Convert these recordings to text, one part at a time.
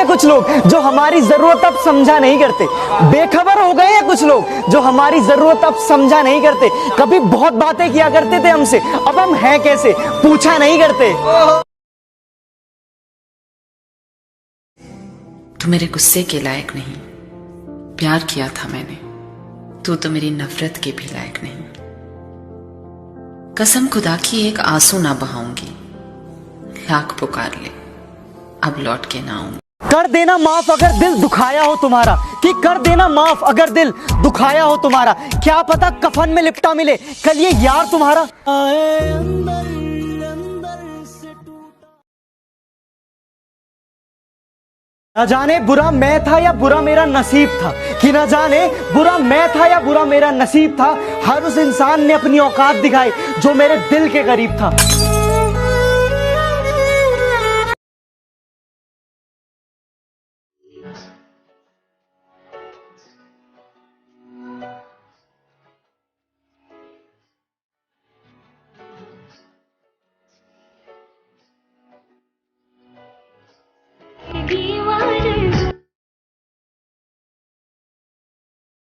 हैं कुछ लोग जो हमारी जरूरत अब समझा नहीं करते। बेखबर हो गए हैं कुछ लोग जो हमारी जरूरत अब समझा नहीं करते। कभी बहुत बातें किया करते थे हमसे, अब हम हैं कैसे पूछा नहीं करते। तू मेरे गुस्से के लायक नहीं, प्यार किया था मैंने, तू तो मेरी नफरत के भी लायक नहीं। कसम खुदा की एक आंसू ना बहाऊंगी, लाख पुकार ले अब लौट के ना आऊंगी। कर देना माफ अगर दिल दुखाया हो तुम्हारा, कि कर देना माफ अगर दिल दुखाया हो तुम्हारा। क्या पता कफन में लिपटा मिले कल ये यार तुम्हारा। न जाने बुरा मैं था या बुरा मेरा नसीब था, कि न जाने बुरा मैं था या बुरा मेरा नसीब था। हर उस इंसान ने अपनी औकात दिखाई जो मेरे दिल के करीब था।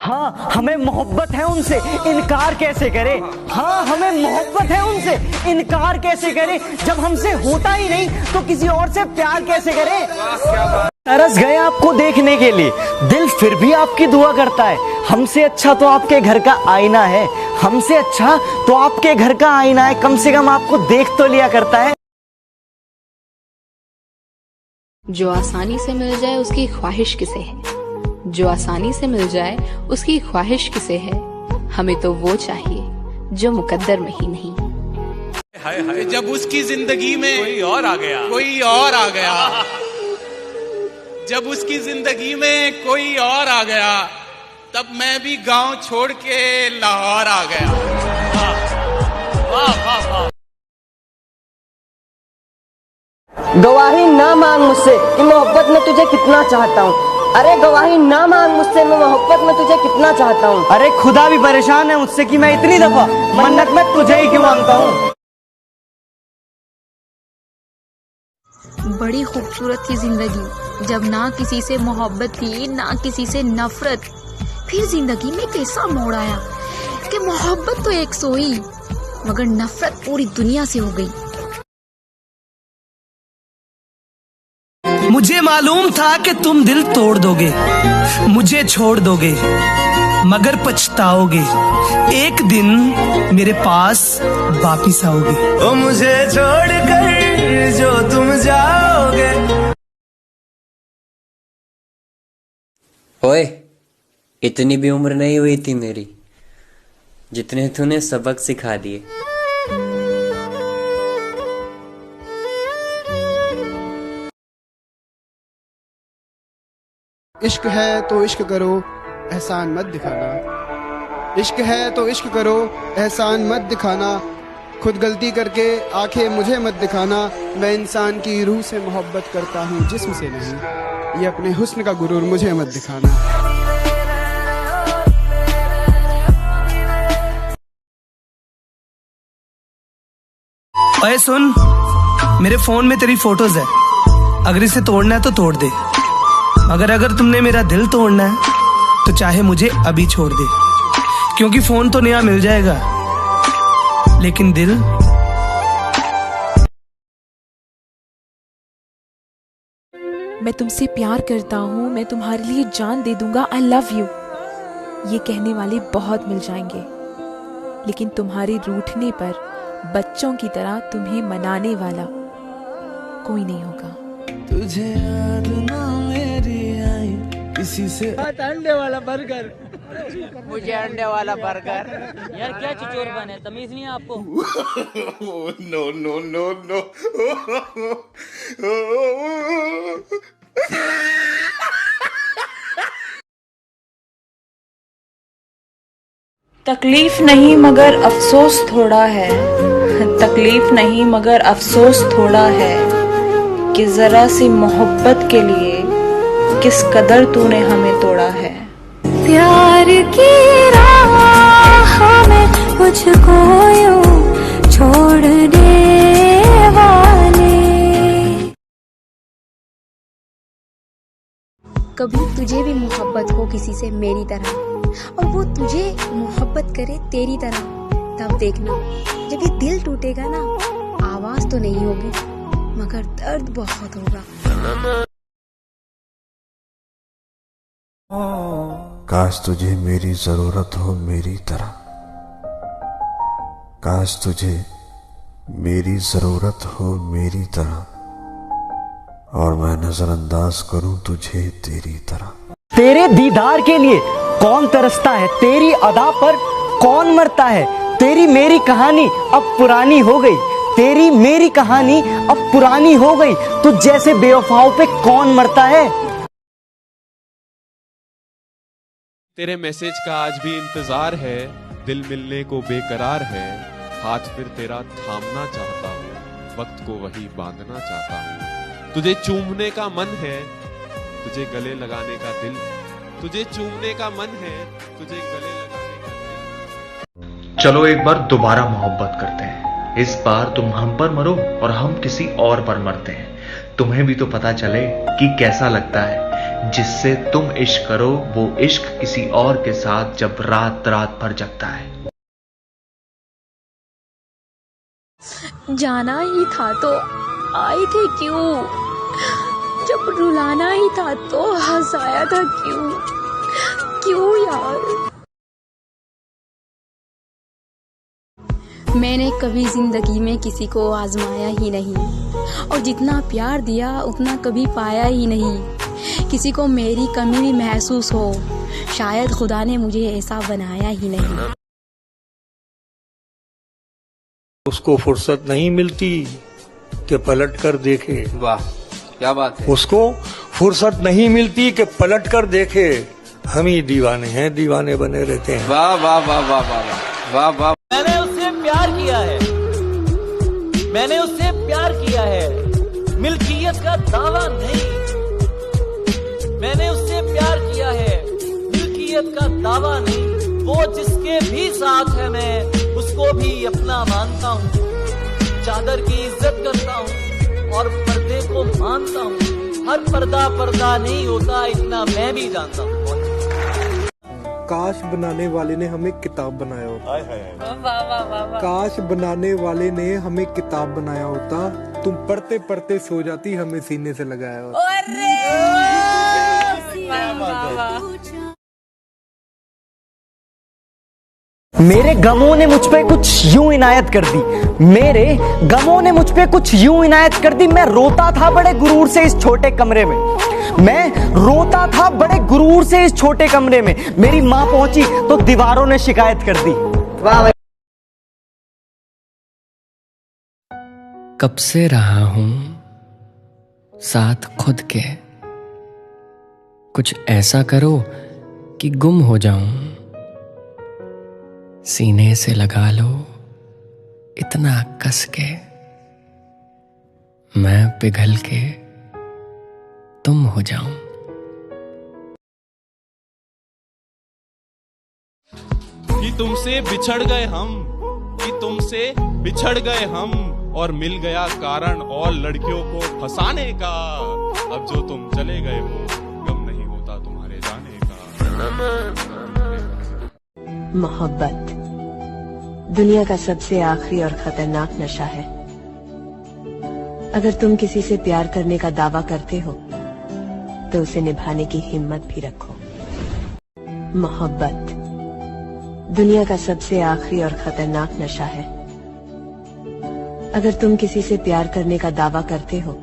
हाँ हमें मोहब्बत है उनसे, इनकार कैसे करें। हाँ हमें मोहब्बत है उनसे, इनकार कैसे करें। जब हमसे होता ही नहीं तो किसी और से प्यार कैसे करें। तरस गए आपको देखने के लिए, दिल फिर भी आपकी दुआ करता है। हमसे अच्छा तो आपके घर का आईना है, हमसे अच्छा तो आपके घर का आईना है। कम से कम आपको देख तो लिया करता है। जो आसानी से मिल जाए उसकी ख्वाहिश किसे है, जो आसानी से मिल जाए उसकी ख्वाहिश किसे है। हमें तो वो चाहिए जो मुकद्दर में ही नहीं। हाय हाय जब उसकी जिंदगी में कोई और आ गया, कोई और आ गया, जब उसकी जिंदगी में कोई और आ गया, तब मैं भी गांव छोड़ के लाहौर आ गया। वाह वाह वाह। गवाही ना मांग मुझसे कि मोहब्बत में तुझे कितना चाहता हूँ। अरे गवाही ना मांग मुझसे, मैं मोहब्बत में तुझे कितना चाहता हूँ। अरे खुदा भी परेशान है मुझसे कि मैं इतनी दफा मन्नत में तुझे ही क्यों मांगता हूँ। बड़ी खूबसूरत थी जिंदगी, जब ना किसी से मोहब्बत थी ना किसी से नफरत। फिर जिंदगी में कैसा मोड़ आया कि मोहब्बत तो एक सोई मगर नफरत पूरी दुनिया से हो गई। मुझे मालूम था कि तुम दिल तोड़ दोगे, मुझे छोड़ दोगे, मगर पछताओगे। एक दिन मेरे पास वापिस आओगे। ओ मुझे छोड़कर जो तुम जाओगे। ओए, इतनी भी उम्र नहीं हुई थी मेरी जितने तूने सबक सिखा दिए। इश्क है तो इश्क करो, एहसान मत दिखाना। इश्क है तो इश्क करो, एहसान मत दिखाना। खुद गलती करके आंखें मुझे मत दिखाना। मैं इंसान की रूह से मोहब्बत करता हूँ, जिस्म से नहीं। ये अपने हुस्न का गुरूर मुझे मत दिखाना। ओए सुन, मेरे फोन में तेरी फोटोज है, अगर इसे तोड़ना है तो तोड़ दे, मगर अगर तुमने मेरा दिल तोड़ना है तो चाहे मुझे अभी छोड़ दे। क्योंकि फोन तो नया मिल जाएगा लेकिन दिल। मैं तुमसे प्यार करता हूँ, मैं तुम्हारे लिए जान दे दूंगा, आई लव यू। ये कहने वाले बहुत मिल जाएंगे, लेकिन तुम्हारे रूठने पर बच्चों की तरह तुम्हें मनाने वाला कोई नहीं होगा। तुझे याद ना मेरी आई किसी से। अंडे वाला बर्गर, मुझे अंडे वाला बर्गर। यार क्या चिचोर बने, तमीज नहीं है आपको। No no no no. तकलीफ नहीं मगर अफसोस थोड़ा है, तकलीफ नहीं मगर अफसोस थोड़ा है कि जरा सी मोहब्बत के लिए किस कदर तूने हमें तोड़ा है। प्यार की राह में मुझको यूं छोड़ दे। कभी तुझे भी मोहब्बत हो किसी से मेरी तरह, और वो तुझे मोहब्बत करे तेरी तरह, तब देखना जब ये दिल टूटेगा ना, आवाज तो नहीं होगी मगर दर्द बहुत होगा। काश तुझे मेरी जरूरत हो मेरी तरह, काश तुझे मेरी जरूरत हो मेरी तरह, और मैं नजरअंदाज करूं तुझे तेरी तरह। तेरे दीदार के लिए कौन तरसता है, तेरी अदा पर कौन मरता है, तेरी मेरी कहानी अब पुरानी हो गई, तेरी मेरी कहानी अब पुरानी हो गई, तुझ जैसे बेवफाओं पे कौन मरता है। तेरे मैसेज का आज भी इंतजार है, दिल मिलने को बेकरार है, हाथ फिर तेरा थामना चाहता हूँ, वक्त को वही बांधना चाहता हूँ। तुझे चूमने का मन है, तुझे गले लगाने का दिल, तुझे चूमने का मन है, तुझे गले लगाने का दिल। चलो एक बार दोबारा मोहब्बत करते हैं, इस बार तुम हम पर मरो और हम किसी और पर मरते हैं। तुम्हें भी तो पता चले कि कैसा लगता है, जिससे तुम इश्क करो वो इश्क किसी और के साथ जब रात रात भर जगता है। जाना ही था तो आए थे क्यों, जब रुलाना ही था तो हंसाया था क्यों, क्यों यार। मैंने कभी जिंदगी में किसी को आजमाया ही नहीं, और जितना प्यार दिया उतना कभी पाया ही नहीं। किसी को मेरी कमी भी महसूस हो, शायद खुदा ने मुझे ऐसा बनाया ही नहीं। उसको फुर्सत नहीं मिलती कि पलट कर देखे। वाह क्या बात है। उसको फुर्सत नहीं मिलती कि पलट कर देखे, हम ही दीवाने हैं, दीवाने बने रहते हैं। वाह वाह वाह वाह वाह वाह वाह। मैंने उससे प्यार किया है, मैंने उससे प्यार किया है, मिल्कियत का दावा नहीं। मैंने उससे प्यार किया है, मिल्कियत का दावा नहीं। वो जिसके भी साथ है मैं उसको भी अपना मानता हूँ, चादर की इज्जत करता हूँ और पर्दे को मानता हूँ। हर पर्दा पर्दा नहीं होता, इतना मैं भी जानता हूँ। काश बनाने वाले ने हमें किताब बनाया होता, काश बनाने वाले ने हमें किताब बनाया होता, तुम पढ़ते पढ़ते सो जाती, हमें सीने से लगाया होता। मेरे गमों ने मुझ पे कुछ यूं इनायत कर दी, मेरे गमों ने मुझ पे कुछ यूं इनायत कर दी। मैं रोता था बड़े गुरूर से इस छोटे कमरे में, मैं रोता था बड़े गुरूर से इस छोटे कमरे में। मेरी माँ पहुंची तो दीवारों ने शिकायत कर दी। वाह। कब से रहा हूं साथ खुद के, कुछ ऐसा करो कि गुम हो जाऊं, सीने से लगा लो इतना कस के, मैं पिघल के तुम हो जाऊं। कि तुमसे बिछड़ गए हम, कि तुमसे बिछड़ गए हम, और मिल गया कारण और लड़कियों को फंसाने का। अब जो तुम चले गए हो गम नहीं होता तुम्हारे जाने का। मोहब्बत दुनिया का सबसे आखिरी और खतरनाक नशा है। अगर तुम किसी से प्यार करने का दावा करते हो तो उसे निभाने की हिम्मत भी रखो। मोहब्बत दुनिया का सबसे आखिरी और खतरनाक नशा है। अगर तुम किसी से प्यार करने का दावा करते हो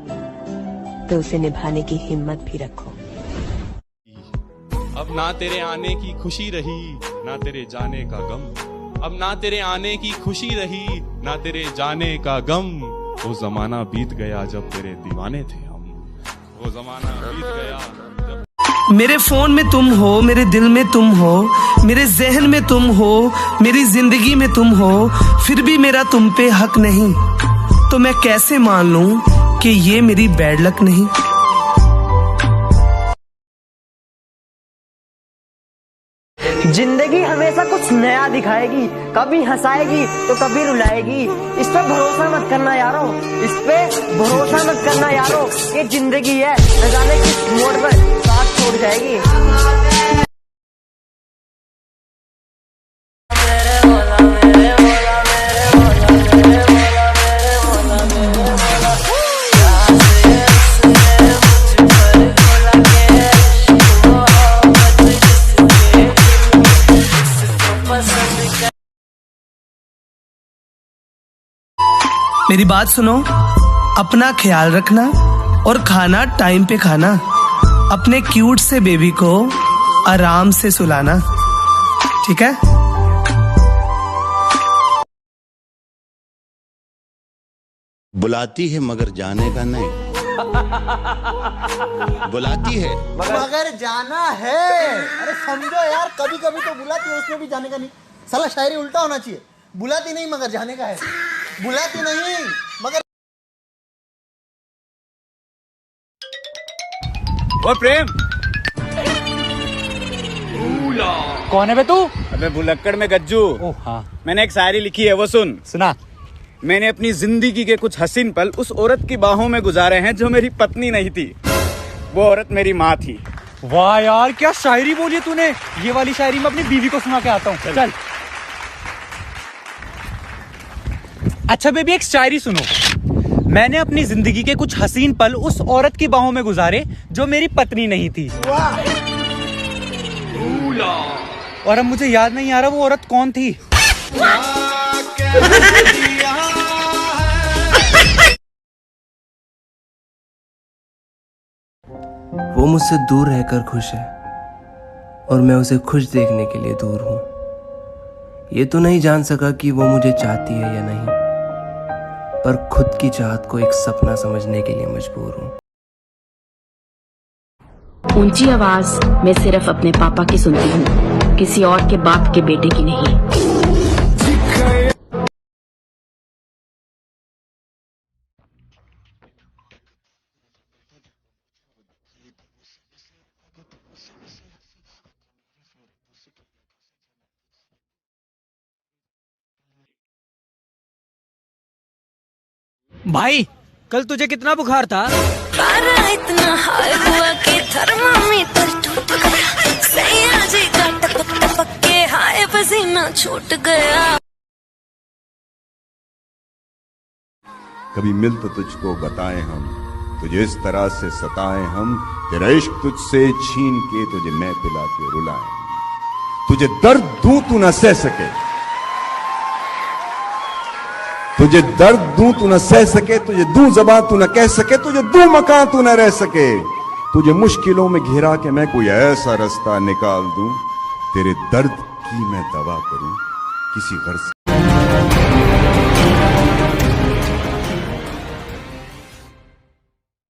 तो उसे निभाने की हिम्मत भी रखो। अब ना तेरे आने की खुशी रही, ना तेरे जाने का गम। अब ना तेरे आने की खुशी रही, ना तेरे जाने का गम। वो जमाना बीत गया जब तेरे दीवाने थे हम, वो जमाना बीत गया जब। मेरे फोन में तुम हो, मेरे दिल में तुम हो, मेरे जहन में तुम हो, मेरी जिंदगी में तुम हो, फिर भी मेरा तुम पे हक नहीं, तो मैं कैसे मान लूं कि ये मेरी बैड लक नहीं। जिंदगी हमेशा कुछ नया दिखाएगी, कभी हंसाएगी तो कभी रुलाएगी। इस पे भरोसा मत करना यारो, इस पे भरोसा मत करना यारो। ये जिंदगी है, न जाने किस मोड़ पर छूट जाएगी। मेरी बात सुनो, अपना ख्याल रखना और खाना टाइम पे खाना। अपने क्यूट से बेबी को आराम से सुलाना, ठीक है? बुलाती है मगर जाने का नहीं। बुलाती है मगर जाना है। अरे समझो यार, कभी कभी तो बुलाती है, उसमें भी जाने का नहीं। साला शायरी उल्टा होना चाहिए। बुलाती नहीं मगर जाने का है। बुलाती नहीं मगर। ओ प्रेम, कौन है बे तू? अबे भुलक्कड़ में गज्जू। हाँ। मैंने एक शायरी लिखी है, वो सुन। सुना। मैंने अपनी जिंदगी के कुछ हसीन पल उस औरत की बाहों में गुजारे हैं जो मेरी पत्नी नहीं थी। वो औरत मेरी माँ थी। वाह यार, क्या शायरी बोली तूने। ये वाली शायरी मैं अपनी बीवी को सुना के आता हूँ। चल। अच्छा बेबी, एक शायरी सुनो। मैंने अपनी जिंदगी के कुछ हसीन पल उस औरत की बाहों में गुजारे जो मेरी पत्नी नहीं थी। और अब मुझे याद नहीं आ रहा वो औरत कौन थी। वो मुझसे दूर रहकर खुश है और मैं उसे खुश देखने के लिए दूर हूं। ये तो नहीं जान सका कि वो मुझे चाहती है या नहीं, पर खुद की चाहत को एक सपना समझने के लिए मजबूर हूं। ऊंची आवाज मैं सिर्फ अपने पापा की सुनती हूँ, किसी और के बाप के बेटे की नहीं। भाई, कल तुझे कितना बुखार था? इतना हाई हुआ कि थर्मामीटर टूट गया। सैया जी का टपक टपक के हाय पसीना छूट गया। कभी मिल तो तुझको बताएं हम, तुझे इस तरह से सताएं हम, तेरा इश्क तुझसे छीन के तुझे मैं पिला के रुलाएं। तुझे दर्द दूं तू न सह सके, तुझे दर्द दूं तू न सह सके, तुझे दूं ज़बान तू न कह सके, तुझे दूं मकान तू न रह सके। तुझे मुश्किलों में घिरा के मैं कोई ऐसा रास्ता निकाल दूं, तेरे दर्द की मैं दवा करूं किसी गर्ज